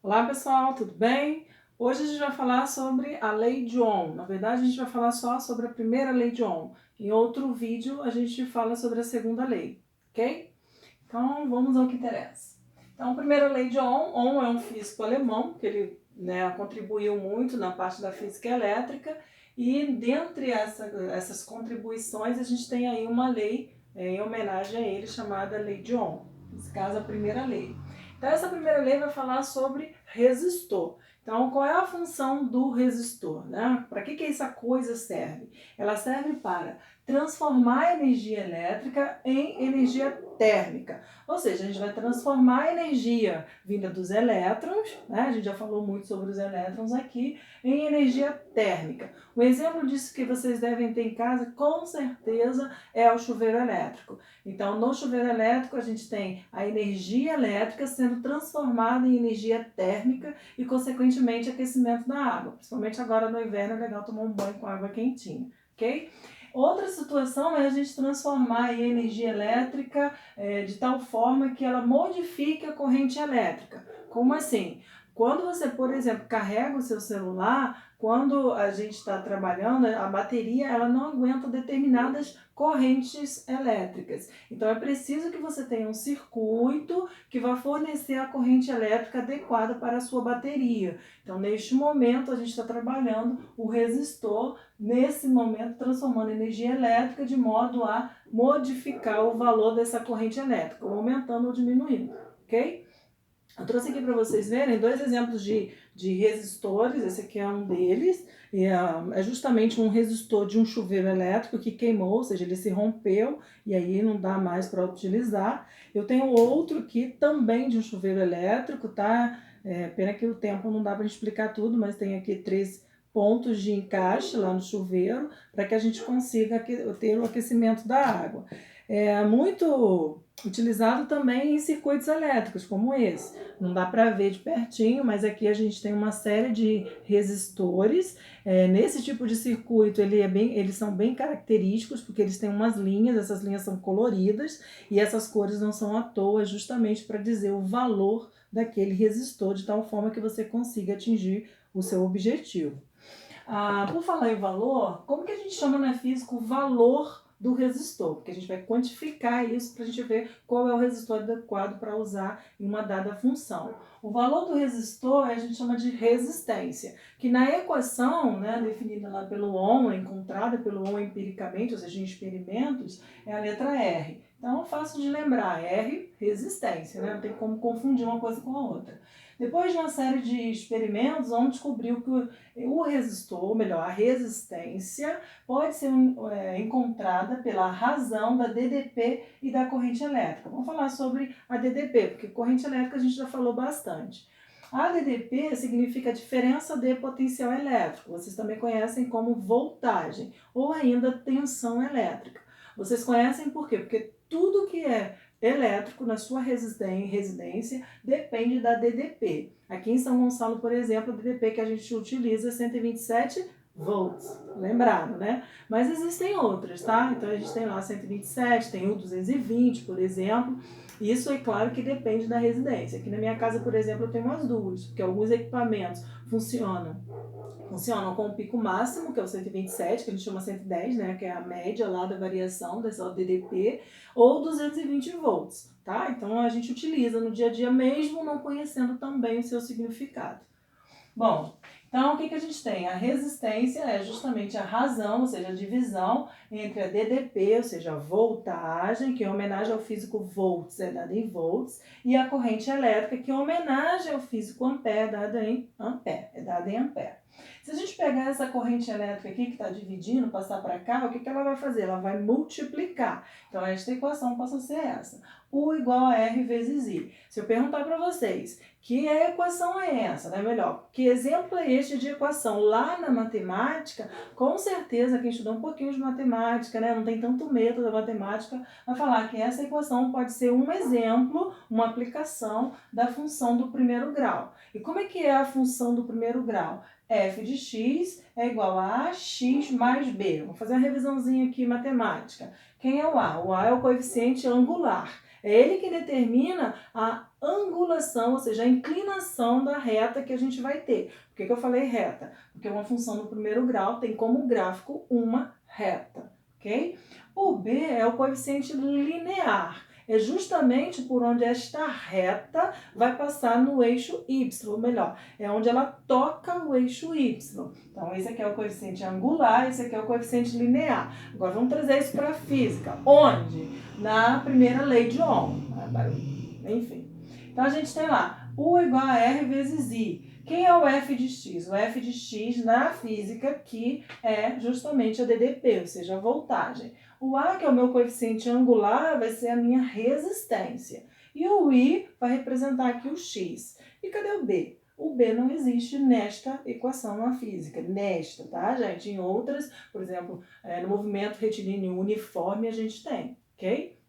Olá pessoal, tudo bem? Hoje a gente vai falar sobre a lei de Ohm. Na verdade, a gente vai falar só sobre a primeira lei de Ohm. Em outro vídeo, a gente fala sobre a segunda lei, ok? Então, vamos ao que interessa. Então, a primeira lei de Ohm, Ohm é um físico alemão, que ele contribuiu muito na parte da física elétrica, e dentre essas contribuições, a gente tem aí uma lei em homenagem a ele, chamada lei de Ohm. Nesse caso, a primeira lei. Então, essa primeira lei vai falar sobre resistor. Então, qual é a função do resistor? Né? Para que essa coisa serve? Ela serve para transformar a energia elétrica em energia térmica. Ou seja, a gente vai transformar a energia vinda dos elétrons, né? A gente já falou muito sobre os elétrons aqui, em energia térmica. Um exemplo disso que vocês devem ter em casa, com certeza, é o chuveiro elétrico. Então, no chuveiro elétrico, a gente tem a energia elétrica sendo transformada em energia térmica e, consequentemente, aquecimento da água. Principalmente agora no inverno é legal tomar um banho com água quentinha, ok? Outra situação é a gente transformar em energia elétrica de tal forma que ela modifique a corrente elétrica. Como assim? Quando você, por exemplo, carrega o seu celular, quando a gente está trabalhando, a bateria ela não aguenta determinadas correntes elétricas. Então é preciso que você tenha um circuito que vá fornecer a corrente elétrica adequada para a sua bateria. Então, neste momento, a gente está trabalhando o resistor, nesse momento, transformando energia elétrica de modo a modificar o valor dessa corrente elétrica, ou aumentando ou diminuindo, ok? Eu trouxe aqui para vocês verem dois exemplos de resistores, esse aqui é um deles, e é justamente um resistor de um chuveiro elétrico que queimou, ou seja, ele se rompeu e aí não dá mais para utilizar. Eu tenho outro aqui também de um chuveiro elétrico, tá? Pena que o tempo não dá para explicar tudo, mas tem aqui 3 pontos de encaixe lá no chuveiro para que a gente consiga ter o aquecimento da água. É muito utilizado também em circuitos elétricos, como esse. Não dá para ver de pertinho, mas aqui a gente tem uma série de resistores. Nesse tipo de circuito, eles são bem característicos, porque eles têm umas linhas, essas linhas são coloridas, e essas cores não são à toa, justamente para dizer o valor daquele resistor, de tal forma que você consiga atingir o seu objetivo. Por falar em valor, como que a gente chama na física o valor do resistor? Porque a gente vai quantificar isso para a gente ver qual é o resistor adequado para usar em uma dada função. O valor do resistor a gente chama de resistência, que na equação, definida lá pelo Ohm, encontrada pelo Ohm empiricamente, ou seja, em experimentos, é a letra R. Então, fácil de lembrar, R, resistência, não tem como confundir uma coisa com a outra. Depois de uma série de experimentos, Ohm descobriu que o resistor, ou melhor, a resistência, pode ser encontrada pela razão da DDP e da corrente elétrica. Vamos falar sobre a DDP, porque corrente elétrica a gente já falou bastante. A DDP significa diferença de potencial elétrico. Vocês também conhecem como voltagem, ou ainda tensão elétrica. Vocês conhecem por quê? Porque tudo que é elétrico na sua residência depende da DDP. Aqui em São Gonçalo, por exemplo, a DDP que a gente utiliza é 127 volts, lembrado, né? Mas existem outras, tá? Então a gente tem lá 127, tem o 220, por exemplo. Isso é claro que depende da residência. Aqui na minha casa, por exemplo, eu tenho as duas, porque alguns equipamentos funcionam com o pico máximo, que é o 127, que a gente chama 110, né, que é a média lá da variação dessa DDP, ou 220 volts, tá? Então a gente utiliza no dia a dia mesmo não conhecendo tão bem o seu significado. Bom, então o que a gente tem? A resistência é justamente a razão, ou seja, a divisão entre a DDP, ou seja, a voltagem, que em homenagem ao físico volts é dada em volts, e a corrente elétrica, que em homenagem ao físico ampere é dada em ampere, é dada em ampere. Se a gente pegar essa corrente elétrica aqui que está dividindo, passar para cá, o que ela vai fazer? Ela vai multiplicar. Então, esta equação passa a ser essa. U igual a R vezes I. Se eu perguntar para vocês que equação é essa, né? Melhor, que exemplo é este de equação lá na matemática, com certeza quem estudou um pouquinho de matemática, né? Não tem tanto medo da matemática, vai falar que essa equação pode ser um exemplo, uma aplicação da função do primeiro grau. E como é que é a função do primeiro grau? F de x é igual a x mais b. Vamos fazer uma revisãozinha aqui matemática. Quem é o A? O A é o coeficiente angular. É ele que determina a angulação, ou seja, a inclinação da reta que a gente vai ter. Por que eu falei reta? Porque uma função do primeiro grau tem como gráfico uma reta, ok? O B é o coeficiente linear. É justamente por onde esta reta vai passar no eixo Y, ou melhor, é onde ela toca o eixo Y. Então, esse aqui é o coeficiente angular, esse aqui é o coeficiente linear. Agora, vamos trazer isso para a física. Onde? Na primeira lei de Ohm. Enfim. Então, a gente tem lá U igual a R vezes I. Quem é o F de X? O F de X na física que é justamente a DDP, ou seja, a voltagem. O A, que é o meu coeficiente angular, vai ser a minha resistência. E o I vai representar aqui o X. E cadê o B? O B não existe nesta equação na física, nesta, tá, gente? Em outras, por exemplo, no movimento retilíneo uniforme a gente tem, ok?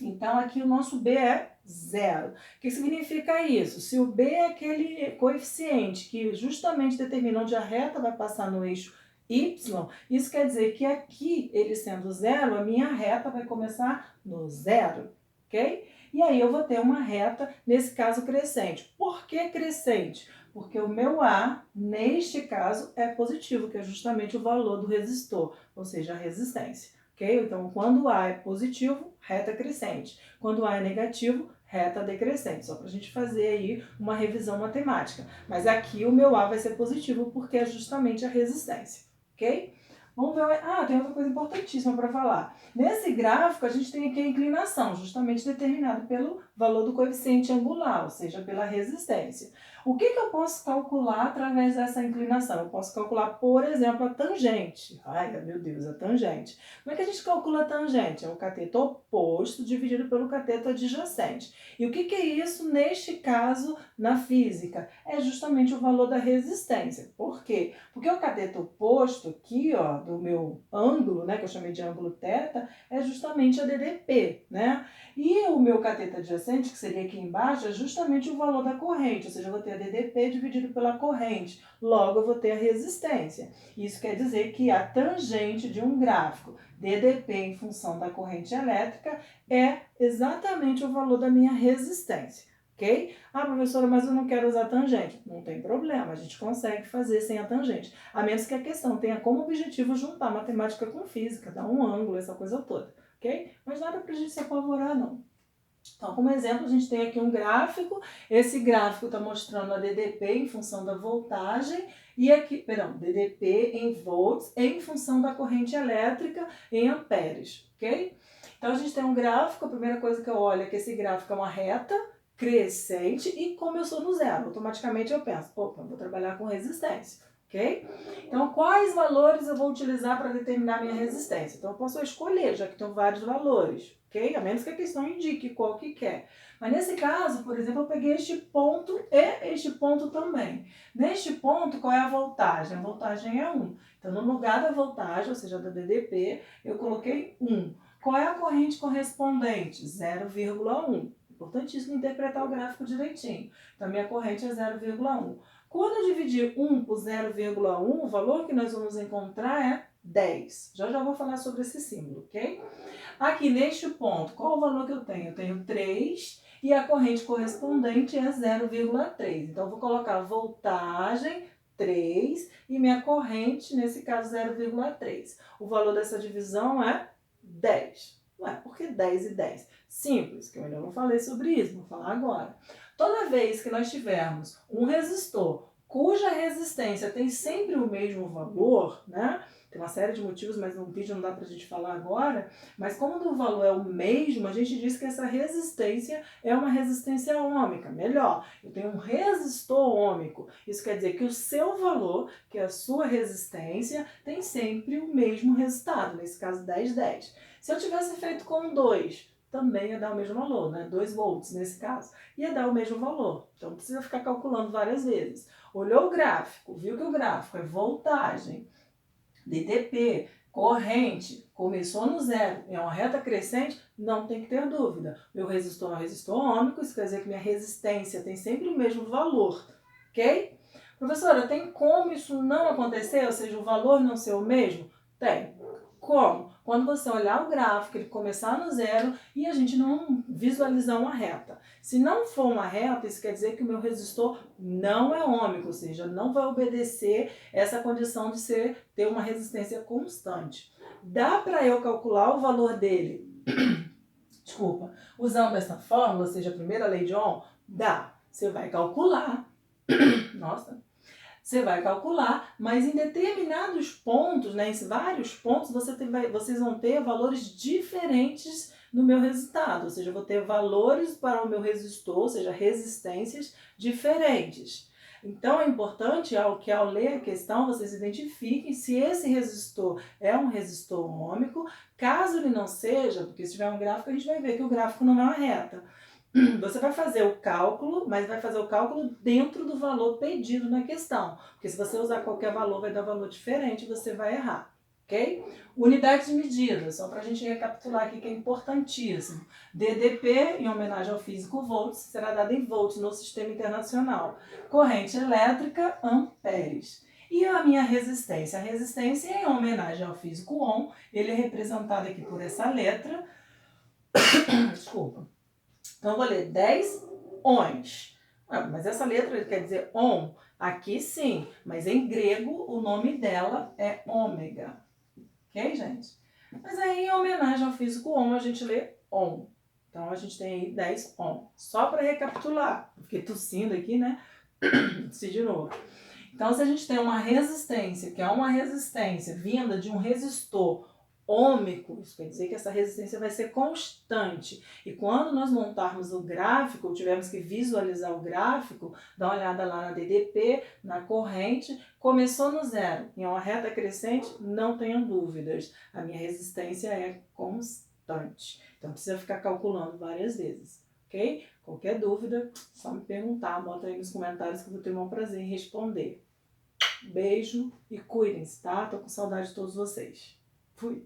Então, aqui o nosso B é zero. O que significa isso? Se o B é aquele coeficiente que justamente determina onde a reta vai passar no eixo Y, isso quer dizer que aqui, ele sendo zero, a minha reta vai começar no zero, ok? E aí eu vou ter uma reta, nesse caso, crescente. Por que crescente? Porque o meu A, neste caso, é positivo, que é justamente o valor do resistor, ou seja, a resistência. Ok? Então, quando A é positivo, reta crescente. Quando A é negativo, reta decrescente. Só para a gente fazer aí uma revisão matemática. Mas aqui o meu A vai ser positivo porque é justamente a resistência. Ok? Vamos ver. Tem outra coisa importantíssima para falar. Nesse gráfico, a gente tem aqui a inclinação, justamente determinado pelo valor do coeficiente angular, ou seja, pela resistência. O que eu posso calcular através dessa inclinação? Eu posso calcular, por exemplo, a tangente. Ai, meu Deus, a tangente. Como é que a gente calcula a tangente? É o cateto oposto dividido pelo cateto adjacente. E o que é isso neste caso na física? É justamente o valor da resistência. Por quê? Porque o cateto oposto aqui, ó, do meu ângulo, né, que eu chamei de ângulo θ, é justamente a DDP, né? E o meu cateto adjacente, que seria aqui embaixo, é justamente o valor da corrente, ou seja, eu vou ter a DDP dividido pela corrente, logo eu vou ter a resistência. Isso quer dizer que a tangente de um gráfico DDP em função da corrente elétrica é exatamente o valor da minha resistência. Ok? Professora, mas eu não quero usar tangente. Não tem problema, a gente consegue fazer sem a tangente. A menos que a questão tenha como objetivo juntar matemática com física, dar um ângulo, essa coisa toda. Ok? Mas nada para a gente se apavorar, não. Então, como exemplo, a gente tem aqui um gráfico. Esse gráfico está mostrando a DDP em função da voltagem e aqui, DDP em volts em função da corrente elétrica em amperes, ok? Então, a gente tem um gráfico. A primeira coisa que eu olho é que esse gráfico é uma reta crescente e como eu sou no zero, automaticamente eu penso, opa, eu vou trabalhar com resistência, ok? Então, quais valores eu vou utilizar para determinar minha resistência? Então, eu posso escolher, já que tem vários valores, ok? A menos que a questão indique qual que quer. Mas nesse caso, por exemplo, eu peguei este ponto e este ponto também. Neste ponto, qual é a voltagem? A voltagem é 1. Então, no lugar da voltagem, ou seja, da DDP, eu coloquei 1. Qual é a corrente correspondente? 0,1. Importantíssimo interpretar o gráfico direitinho. Então, a minha corrente é 0,1. Quando eu dividir 1 por 0,1, o valor que nós vamos encontrar é 10. Já vou falar sobre esse símbolo, ok? Aqui neste ponto, qual o valor que eu tenho? Eu tenho 3 e a corrente correspondente é 0,3. Então, eu vou colocar voltagem 3 e minha corrente, nesse caso, 0,3. O valor dessa divisão é 10. Ué, por que 10 e 10? Simples, que eu ainda não falei sobre isso, vou falar agora. Toda vez que nós tivermos um resistor cuja resistência tem sempre o mesmo valor, né? Tem uma série de motivos, mas no vídeo não dá pra gente falar agora, mas como o valor é o mesmo, a gente diz que essa resistência é uma resistência ômica. Melhor, eu tenho um resistor ômico. Isso quer dizer que o seu valor, que é a sua resistência, tem sempre o mesmo resultado, nesse caso 10, 10. Se eu tivesse feito com 2, também ia dar o mesmo valor, né? 2 volts nesse caso, ia dar o mesmo valor. Então não precisa ficar calculando várias vezes. Olhou o gráfico, viu que o gráfico é voltagem, DDP, corrente, começou no zero, é uma reta crescente, não tem que ter dúvida. Meu resistor é um resistor ômico, isso quer dizer que minha resistência tem sempre o mesmo valor, ok? Professora, tem como isso não acontecer, ou seja, o valor não ser o mesmo? Tem. Como? quando você olhar o gráfico, ele começar no zero e a gente não visualizar uma reta. Se não for uma reta, isso quer dizer que o meu resistor não é ômico, ou seja, não vai obedecer essa condição de ter uma resistência constante. Dá para eu calcular o valor dele, desculpa, usando essa fórmula, ou seja, a primeira lei de Ohm? Dá. Você vai calcular, nossa, você vai calcular, mas em determinados pontos, né, em vários pontos, vocês vão ter valores diferentes no meu resultado. Ou seja, eu vou ter valores para o meu resistor, ou seja, resistências diferentes. Então é importante que ao ler a questão vocês identifiquem se esse resistor é um resistor ômico. Caso ele não seja, porque se tiver um gráfico a gente vai ver que o gráfico não é uma reta. Você vai fazer o cálculo, mas vai fazer o cálculo dentro do valor pedido na questão. Porque se você usar qualquer valor, vai dar valor diferente e você vai errar, ok? Unidade de medida, só para a gente recapitular aqui que é importantíssimo. DDP, em homenagem ao físico volts, será dado em volts no sistema internacional. Corrente elétrica, amperes. E a minha resistência? A resistência, em homenagem ao físico Ohm, ele é representado aqui por essa letra. Desculpa. Então, eu vou ler 10 ohms. Mas essa letra quer dizer ohm? Aqui sim, mas em grego o nome dela é ômega. Ok, gente? Mas aí, em homenagem ao físico Ohm, a gente lê ohm. Então, a gente tem aí 10 ohm. Só para recapitular, fiquei tossindo aqui, né? Tossi de novo. Então, se a gente tem uma resistência, que é uma resistência vinda de um resistor ômico, isso quer dizer que essa resistência vai ser constante. E quando nós montarmos o gráfico, tivermos que visualizar o gráfico, dá uma olhada lá na DDP, na corrente, começou no zero. Em uma reta crescente, não tenham dúvidas, a minha resistência é constante. Então precisa ficar calculando várias vezes, ok? Qualquer dúvida, só me perguntar, bota aí nos comentários que eu vou ter o maior prazer em responder. Beijo e cuidem-se, tá? Tô com saudade de todos vocês. Fui!